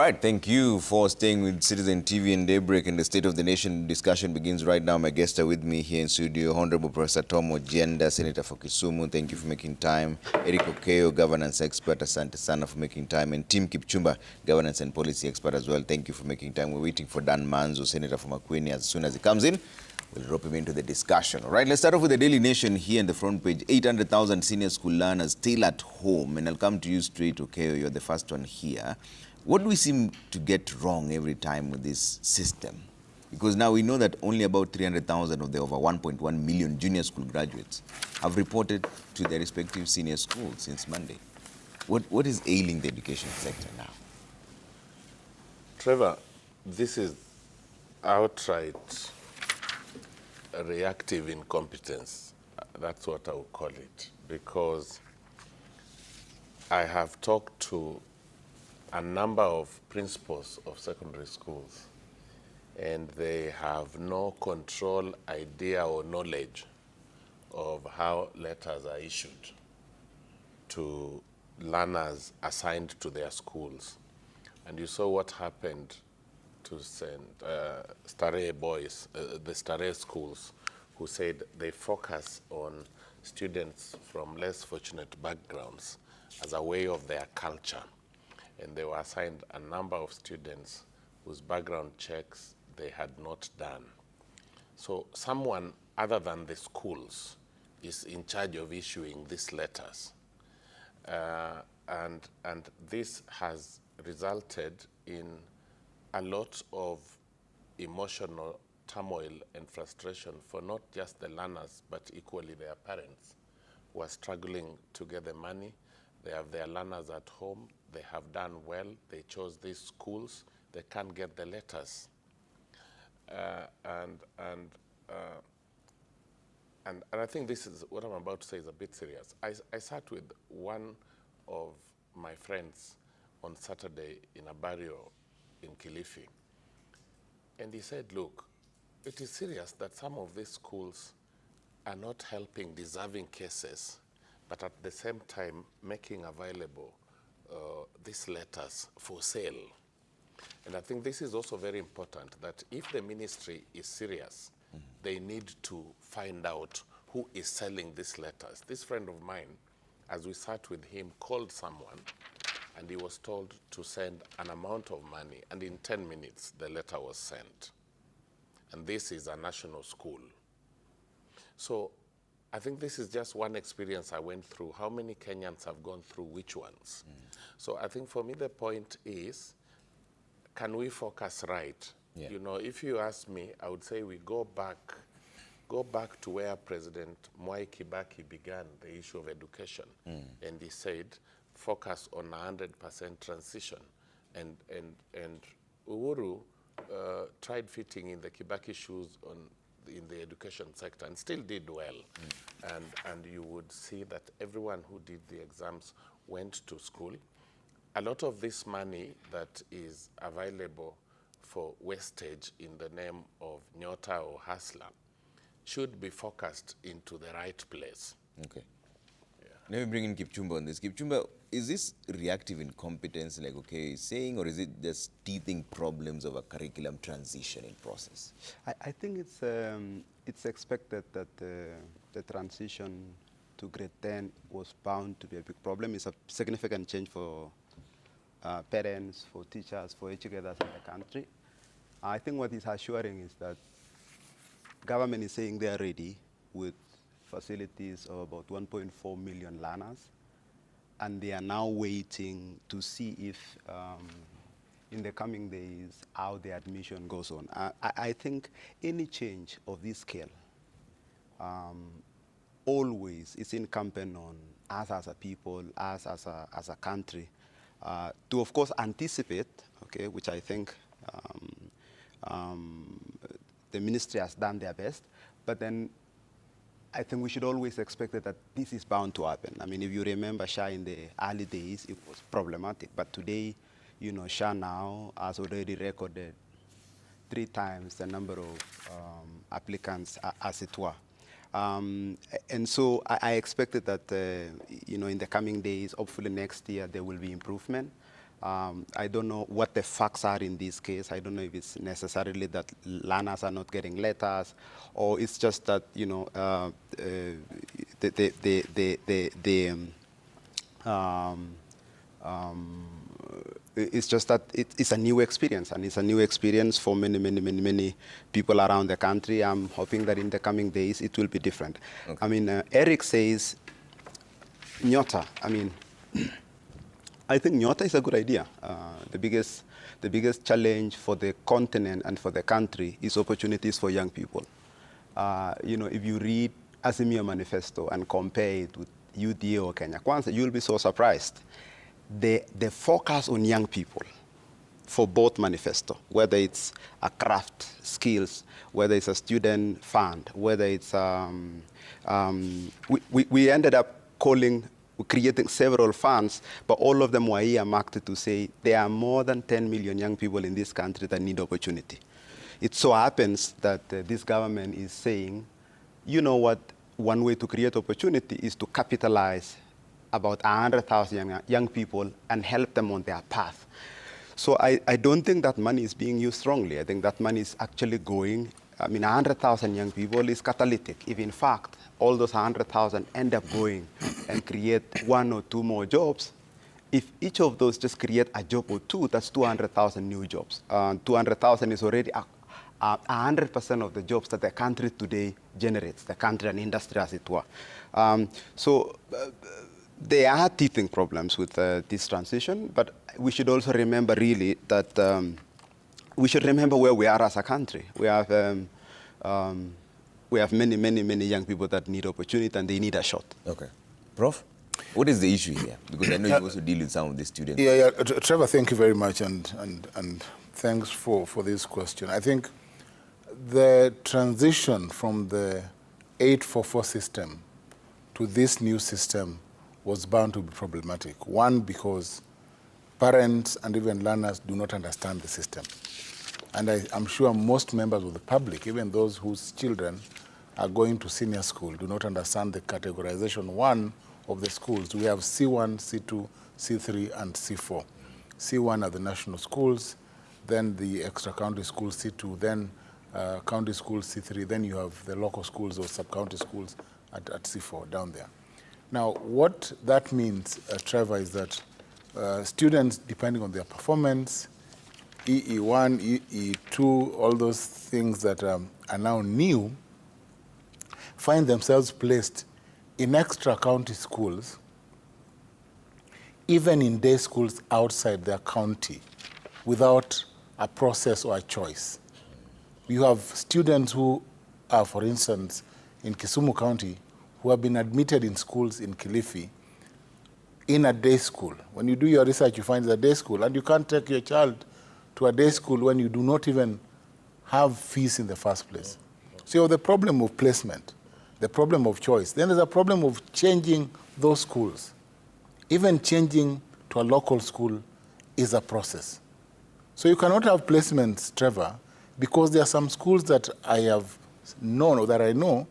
right, thank you for staying with Citizen TV and Daybreak, and the State of the Nation discussion begins right now. My guests are with me here in studio, Honorable Professor Tom Ojienda, Senator for Kisumu. Thank you for making time. Eric Okeo, governance expert, Asante Sana for making time, and Tim Kipchumba, governance and policy expert as well. Thank you for making time. We're waiting for Dan Manzo, Senator for Makueni. As soon as he comes in, we'll drop him into the discussion. All right, let's start off with the Daily Nation here in the front page. 800,000 senior school learners still at home. And I'll come to you straight, Okeo. You're the first one here. What do we seem to get wrong every time with this system? Because now we know that only about 300,000 of the over 1.1 million junior school graduates have reported to their respective senior schools since Monday. What is ailing the education sector now? Trevor, this is outright reactive incompetence. That's what I would call it. Because I have talked to a number of principals of secondary schools, and they have no control, idea, or knowledge of how letters are issued to learners assigned to their schools. And you saw what happened to Starehe boys, the Starehe schools, who said they focus on students from less fortunate backgrounds as a way of their culture. And they were assigned a number of students whose background checks they had not done. So someone other than the schools is in charge of issuing these letters. And this has resulted in a lot of emotional turmoil and frustration for not just the learners, but equally their parents, who are struggling to get the money. They have their learners at home. They have done well. They chose these schools. They can't get the letters. And I think this is what I'm about to say is a bit serious. I sat with one of my friends on Saturday in a barrio in Kilifi. And he said, look, it is serious that some of these schools are not helping deserving cases, but at the same time making available these letters for sale. And I think this is also very important, that if the ministry is serious, they need to find out who is selling these letters. This friend of mine, as we sat with him, called someone, and he was told to send an amount of money, and in 10 minutes, the letter was sent. And this is a national school. So I think this is just one experience I went through. How many Kenyans have gone through which ones? So I think for me, the point is, can we focus right? Yeah. You know, if you ask me, I would say we go back to where President Mwai Kibaki began the issue of education. And he said, focus on 100% transition. And Uhuru tried fitting in the Kibaki shoes in the education sector and still did well. And you would see that everyone who did the exams went to school. A lot of this money that is available for wastage in the name of Nyota or Hustler should be focused into the right place. Okay. Yeah. Let me bring in Kipchumba on this. Kipchumba, is this reactive incompetence, like okay is saying, or is it just teething problems of a curriculum transition in process? I think it's expected that the transition to grade 10 was bound to be a big problem. It's a significant change for parents, for teachers, for educators in the country. I think what is assuring is that government is saying they are ready with facilities of about 1.4 million learners, and they are now waiting to see if in the coming days how the admission goes on. I think any change of this scale always is incumbent on us as a people, us as a country, to of course anticipate, okay, which I think the ministry has done their best, but then I think we should always expect that this is bound to happen. I mean, if you remember SHA in the early days, it was problematic, but today, you know, SHA now has already recorded 3 times the number of applicants, as it were. And so I expected that, you know, in the coming days, hopefully next year, there will be improvement. I don't know what the facts are in this case. I don't know if it's necessarily that learners are not getting letters, or it's just that, you know, it's just that it's a new experience, and it's a new experience for many people around the country. I'm hoping that in the coming days it will be different. Okay. I mean, Eric says Nyota. I mean, I think Nyota is a good idea. The biggest challenge for the continent and for the country is opportunities for young people. You know, if you read Azimio Manifesto and compare it with UDA or Kenya Kwanza, you'll be so surprised. The focus on young people for both manifesto, whether it's a craft skills, whether it's a student fund, whether it's we ended up creating several funds, but all of them were earmarked to say there are more than 10 million young people in this country that need opportunity. It so happens that this government is saying, you know what, one way to create opportunity is to capitalize about 100,000 young people and help them on their path. So I don't think that money is being used strongly. I think that money is actually going, I mean, 100,000 young people is catalytic. If in fact, all those 100,000 end up going and create 1 or 2 more jobs, if each of those just create a job or 2, that's 200,000 new jobs. 200,000 is already 100% of the jobs that the country today generates, the country and industry as it were. There are teething problems with this transition, but we should also remember really that we should remember where we are as a country. We have many young people that need opportunity and they need a shot. Okay. Prof, what is the issue here? Because I know you also deal with some of the students. Yeah. Trevor, thank you very much, and thanks for this question. I think the transition from the 844 system to this new system was bound to be problematic. One, because parents and even learners do not understand the system. And I'm sure most members of the public, even those whose children are going to senior school, do not understand the categorization, one, of the schools. We have C1, C2, C3, and C4. C1 are the national schools, then the extra-county schools, C2, then county schools, C3, then you have the local schools or sub-county schools at C4 down there. Now, what that means, Trevor, is that students, depending on their performance, EE1, EE2, all those things that are now new, find themselves placed in extra-county schools, even in day schools outside their county, without a process or a choice. You have students who are, for instance, in Kisumu County, who have been admitted in schools in Kilifi in a day school. When you do your research, you find it's a day school, and you can't take your child to a day school when you do not even have fees in the first place. So you have the problem of placement, the problem of choice. Then there's a problem of changing those schools. Even changing to a local school is a process. So you cannot have placements, Trevor, because there are some schools that I have known or that I know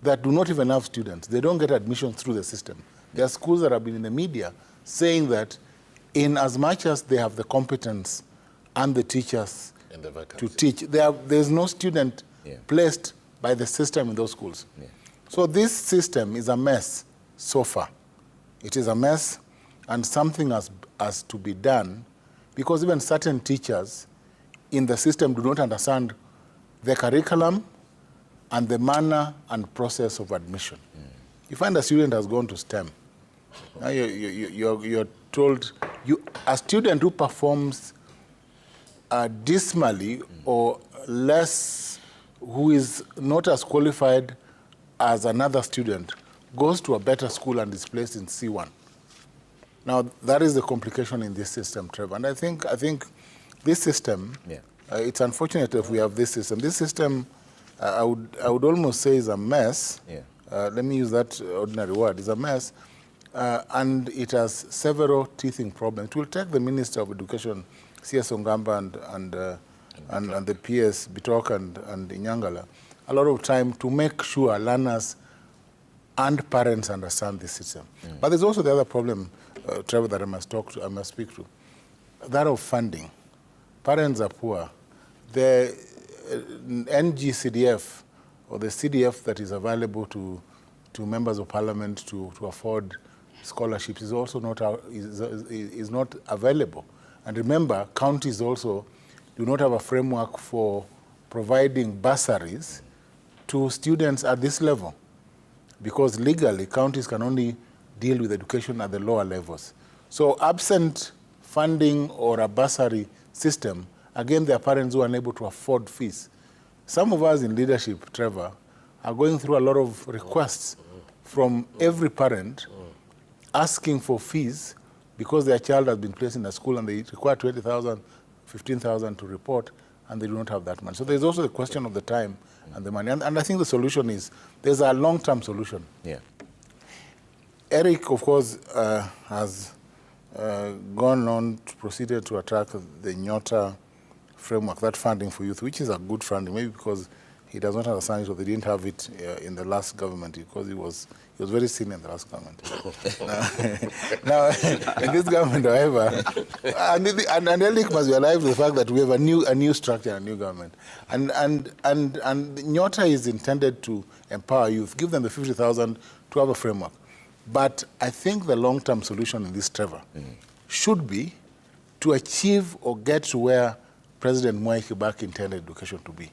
that do not even have students. They don't get admission through the system. There are schools that have been in the media saying that in as much as they have the competence and the teachers to teach, there's no student placed by the system in those schools. Yeah. So this system is a mess so far. It is a mess, and something has to be done, because even certain teachers in the system do not understand the curriculum and the manner and process of admission. You find a student has gone to STEM. Now you're told, a student who performs dismally or less, who is not as qualified as another student, goes to a better school and is placed in C1. Now, that is the complication in this system, Trevor. And I think this system, it's unfortunate if we have this system. This system, I would almost say is a mess. Yeah. Let me use that ordinary word. It's a mess. And it has several teething problems. It will take the Minister of Education, C.S. Ongamba, and the PS, Bitok and Inyangala, a lot of time to make sure learners and parents understand the system. But there's also the other problem, Trevor, that I must speak to. that of funding. Parents are poor. The NGCDF, or the CDF that is available to members of parliament to afford scholarships is also not is not available. And remember, counties also do not have a framework for providing bursaries to students at this level, because legally counties can only deal with education at the lower levels. So absent funding or a bursary system, again, there are parents who are unable to afford fees. Some of us in leadership, Trevor, are going through a lot of requests from every parent asking for fees because their child has been placed in a school and they require 20,000, 15,000 to report, and they do not have that money. So there's also the question of the time and the money. And I think the solution is, there's a long-term solution. Yeah. Eric, of course, has gone on to proceed to attack the Nyota framework, that funding for youth, which is a good funding, maybe because he does not understand it or they didn't have it in the last government, because he was very senior in the last government. Now, in this government, however, and Eric must be alive with the fact that we have a new structure, a new government. And Nyota is intended to empower youth, give them the 50,000 to have a framework. But I think the long-term solution in this, Trevor, should be to achieve or get to where President Mwai Kibaki intended education to be.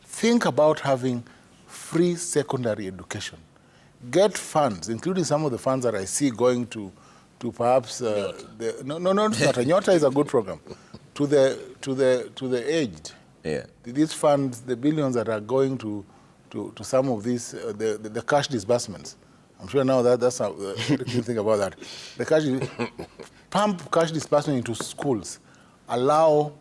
Think about having free secondary education. Get funds, including some of the funds that I see going to perhaps Nyota is a good program. To the aged. Yeah. These funds, the billions that are going to some of these the cash disbursements. I'm sure now that's how you think about that. The pump cash disbursement into schools, allow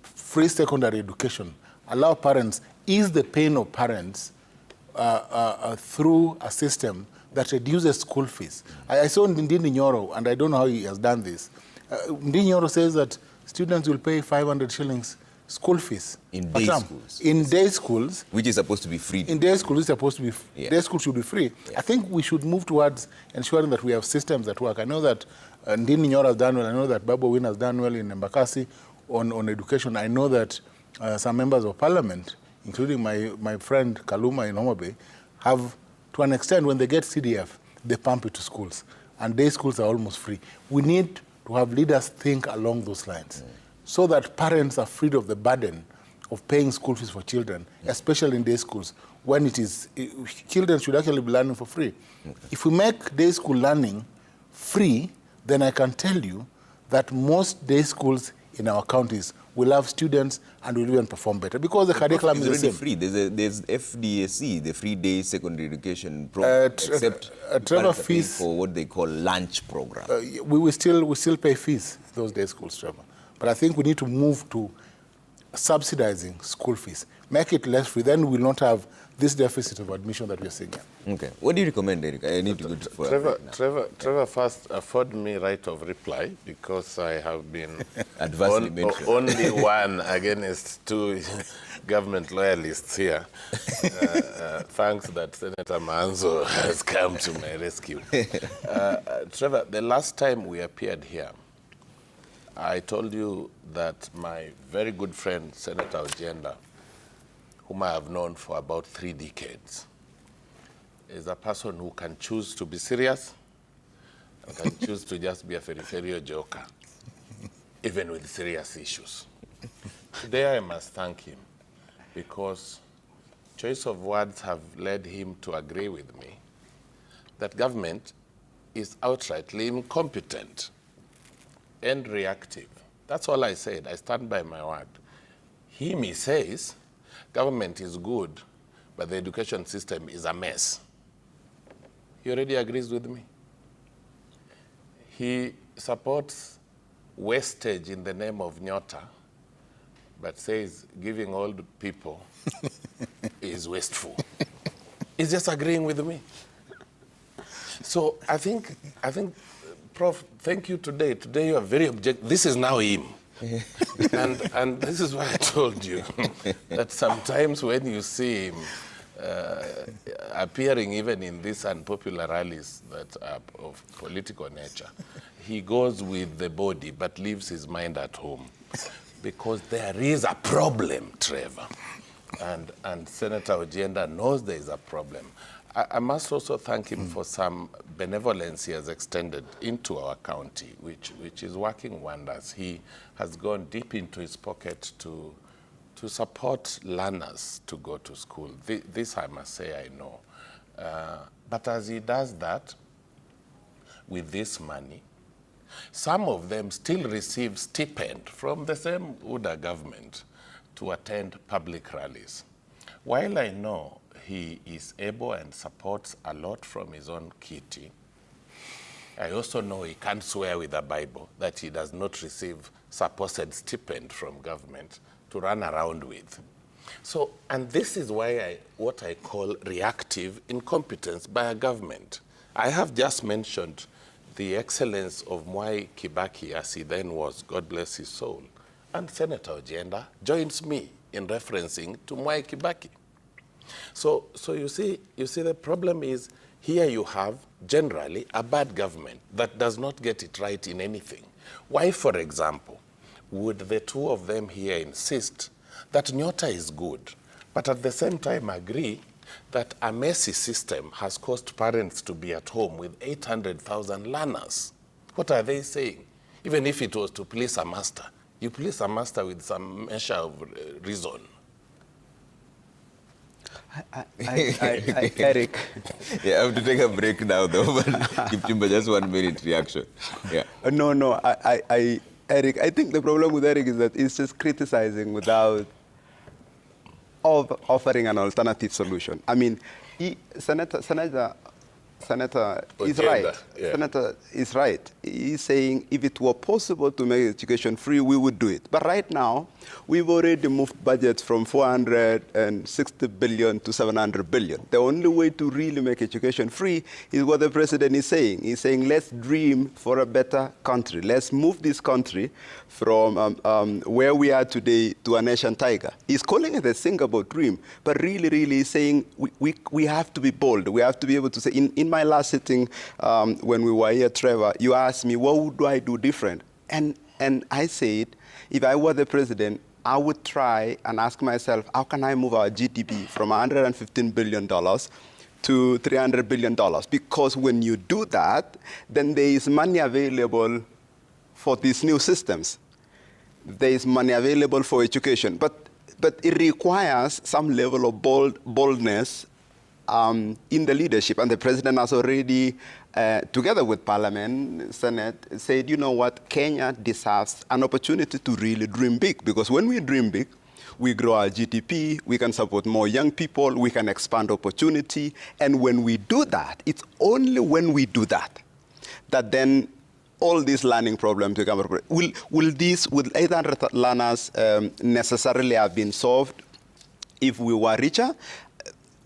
free secondary education, allow parents, ease the pain of parents through a system that reduces school fees. I saw Ndindi Nyoro, and I don't know how he has done this. Ndindi Nyoro says that students will pay 500 shillings school fees. In day schools? In day schools. Which is supposed to be free. In day schools, it's supposed to be, day schools should be free. Yeah. I think we should move towards ensuring that we have systems that work. I know that Ndindi Nyoro has done well. I know that Babu Owino has done well in Embakasi on education. I know that some members of parliament, including my friend Kaluma in Homa Bay, have, to an extent, when they get CDF, they pump it to schools. And day schools are almost free. We need to have leaders think along those lines, so that parents are freed of the burden of paying school fees for children, especially in day schools, when children should actually be learning for free. If we make day school learning free, then I can tell you that most day schools in our counties will have students and will even perform better, because the curriculum is the same. Free. There's FDSE, the free day secondary education program, except Trevor, fees for what they call lunch program. We still pay fees those day schools, Trevor. But I think we need to move to subsidizing school fees, make it less free. Then we will not have this deficit of admission that we are seeing here. Okay. What do you recommend, Eric? I need to go to Trevor, first afford me right of reply, because I have been adversely mentioned. Only one against two government loyalists here. Thanks that Senator Manzo has come to my rescue. Trevor, the last time we appeared here, I told you that my very good friend, Senator Ojienda, whom I have known for about 3 decades, is a person who can choose to be serious and can choose to just be a peripheral joker, even with serious issues. Today I must thank him, because choice of words have led him to agree with me that government is outrightly incompetent and reactive. That's all I said. I stand by my word. He says government is good, but the education system is a mess. He already agrees with me. He supports wastage in the name of Nyota, but says giving old people is wasteful. He's just agreeing with me. So I think, Prof, thank you today. Today you are very objective. This is now him. and this is why I told you that sometimes when you see him, appearing even in these unpopular rallies that are of political nature, he goes with the body but leaves his mind at home. Because there is a problem, Trevor. And Senator Ojienda knows there is a problem. I must also thank him for some benevolence he has extended into our county, which is working wonders. He has gone deep into his pocket to support learners to go to school. This I must say I know. But as he does that, with this money, some of them still receive stipend from the same UDA government to attend public rallies. While I know he is able and supports a lot from his own kitty, I also know he can't swear with the Bible that he does not receive supposed stipend from government to run around with. So, and this is why what I call reactive incompetence by a government. I have just mentioned the excellence of Mwai Kibaki as he then was, God bless his soul. And Senator Ojienda joins me in referencing to Mwai Kibaki. So you see the problem is here you have generally a bad government that does not get it right in anything. Why, for example, would the two of them here insist that Nyota is good, but at the same time agree that a messy system has caused parents to be at home with 800,000 learners? What are they saying? Even if it was to please a master, you please a master with some measure of reason. Eric. Yeah, I have to take a break now, though, but Kipchumba, just 1 minute reaction. Yeah. No, Eric, I think the problem with Eric is that he's just criticizing without offering an alternative solution. I mean, Senator is right. Yeah. Senator is right. He's saying if it were possible to make education free, we would do it. But right now, we've already moved budgets from 460 billion to 700 billion. The only way to really make education free is what the president is saying. He's saying, let's dream for a better country. Let's move this country from where we are today to a nation tiger. He's calling it a Singapore dream, but really he's saying we have to be bold. We have to be able to say, in my last sitting when we were here, Trevor, you asked me, what would I do different? And I said, if I were the president, I would try and ask myself, how can I move our GDP from $115 billion to $300 billion? Because when you do that, then there is money available for these new systems. There is money available for education. But it requires some level of boldness in the leadership. And the president has already, together with Parliament, Senate, said, you know what, Kenya deserves an opportunity to really dream big. Because when we dream big, we grow our GDP, we can support more young people, we can expand opportunity. And when we do that, it's only when we do that, that then all these learning problems become a problem. Will 800 learners necessarily have been solved if we were richer?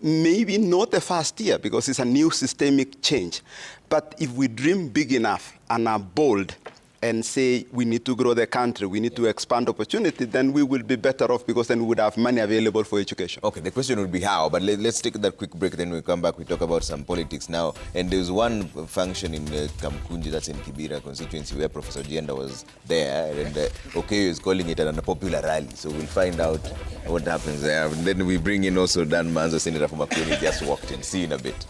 Maybe not the first year, because it's a new systemic change. But if we dream big enough and are bold and say we need to grow the country, we need to expand opportunity, then we will be better off, because then we would have money available for education. Okay, the question would be how, but let's take that quick break, then we come back, we talk about some politics now. And there's one function in Kamkunji, that's in Kibera constituency, where Professor Ojienda was there, and Okeyo is calling it an unpopular rally. So we'll find out what happens there. And then we bring in also Dan Manzo, Senator from Makueni, just walked in. See you in a bit.